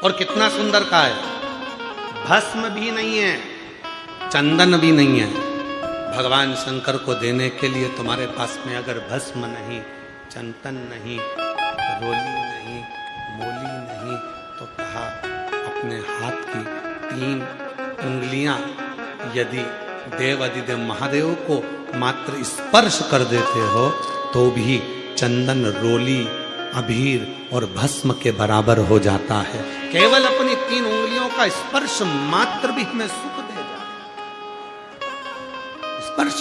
और कितना सुंदर कहा है, भस्म भी नहीं है, चंदन भी नहीं है। भगवान शंकर को देने के लिए तुम्हारे पास में अगर भस्म नहीं, चंदन नहीं, रोली नहीं, मोली नहीं, तो कहा अपने हाथ की 3 उंगलियां यदि देव अधिदेव महादेव को मात्र स्पर्श कर देते हो तो भी चंदन, रोली, अबीर और भस्म के बराबर हो जाता है। केवल अपनी 3 उंगलियों का स्पर्श मात्र भी हमें सुख दे जाए। स्पर्श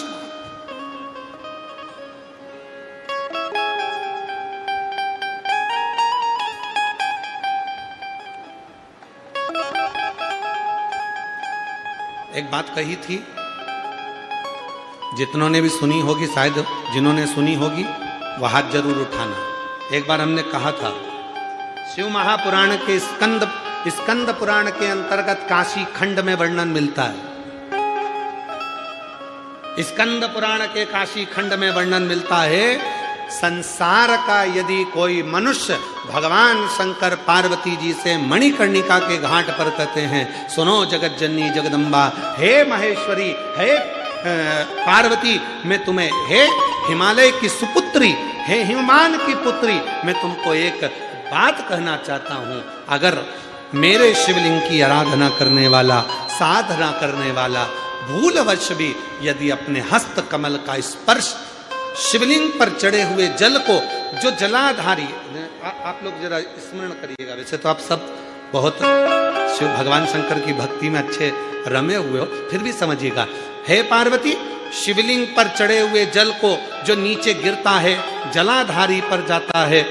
एक बात कही थी, जितनों ने भी सुनी होगी, शायद जिन्होंने सुनी होगी वह हाथ जरूर उठाना। एक बार हमने कहा था, शिव महापुराण के स्कंद पुराण के अंतर्गत काशी खंड में वर्णन मिलता है। स्कंद पुराण के काशी खंड में वर्णन मिलता है, संसार का यदि कोई मनुष्य भगवान शंकर पार्वती जी से मणिकर्णिका के घाट पर कहते हैं, सुनो जगत जननी जगदम्बा, हे महेश्वरी, हे पार्वती, मैं तुम्हें, हे हिमालय की सुपुत्री, हे हिममान की पुत्री, मैं तुमको एक बात कहना चाहता हूं। अगर मेरे शिवलिंग की आराधना करने वाला, साधना करने वाला भूलवश भी यदि अपने हस्त कमल का स्पर्श शिवलिंग पर चढ़े हुए जल को, जो जलाधारी, आप लोग जरा स्मरण करिएगा, वैसे तो आप सब बहुत शिव भगवान शंकर की भक्ति में अच्छे रमे हुए हो, फिर भी समझिएगा, हे पार्वती, शिवलिंग पर चढ़े हुए जल को जो नीचे गिरता है, जलाधारी पर जाता है,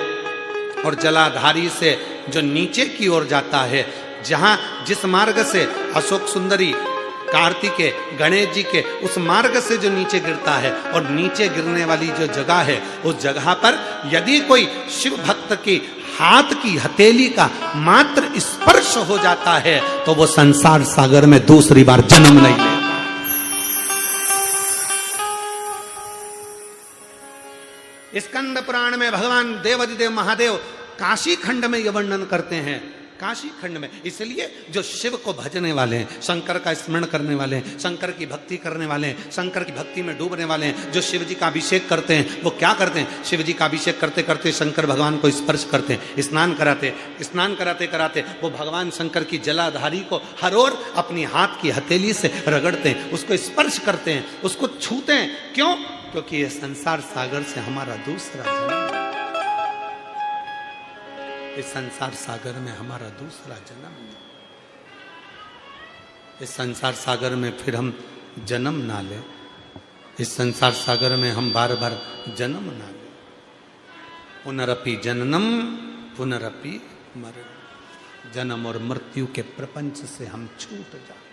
और जलाधारी से जो नीचे की ओर जाता है, जहां जिस मार्ग से अशोक सुंदरी, कार्तिकेय, गणेश जी के उस मार्ग से जो नीचे गिरता है, और नीचे गिरने वाली जो जगह है, उस जगह पर यदि कोई शिव भक्त की हाथ की हथेली का मात्र स्पर्श हो जाता है तो वो संसार सागर में दूसरी बार जन्म नहीं लेता। स्कंद पुराण में भगवान देवाधिदेव महादेव काशी खंड में यह वर्णन करते हैं, काशी खंड में। इसलिए जो शिव को भजने वाले हैं, शंकर का स्मरण करने वाले हैं, शंकर की भक्ति करने वाले हैं, शंकर की भक्ति में डूबने वाले हैं, जो शिव जी का अभिषेक करते हैं, वो क्या करते हैं, शिव जी का अभिषेक करते करते शंकर भगवान को स्पर्श करते हैं, स्नान कराते कराते वो भगवान शंकर की जलाधारी को हर ओर अपनी हाथ की हथेली से रगड़ते हैं, उसको स्पर्श करते हैं, उसको छूते हैं। क्यों? क्योंकि ये संसार सागर से हमारा दूसरा जन्म है। इस संसार सागर में हमारा दूसरा जन्म है। इस संसार सागर में फिर हम जन्म ना ले, इस संसार सागर में हम बार बार जन्म ना ले। पुनरपि जननम पुनरपि मरणम, जन्म और मृत्यु के प्रपंच से हम छूट जाए।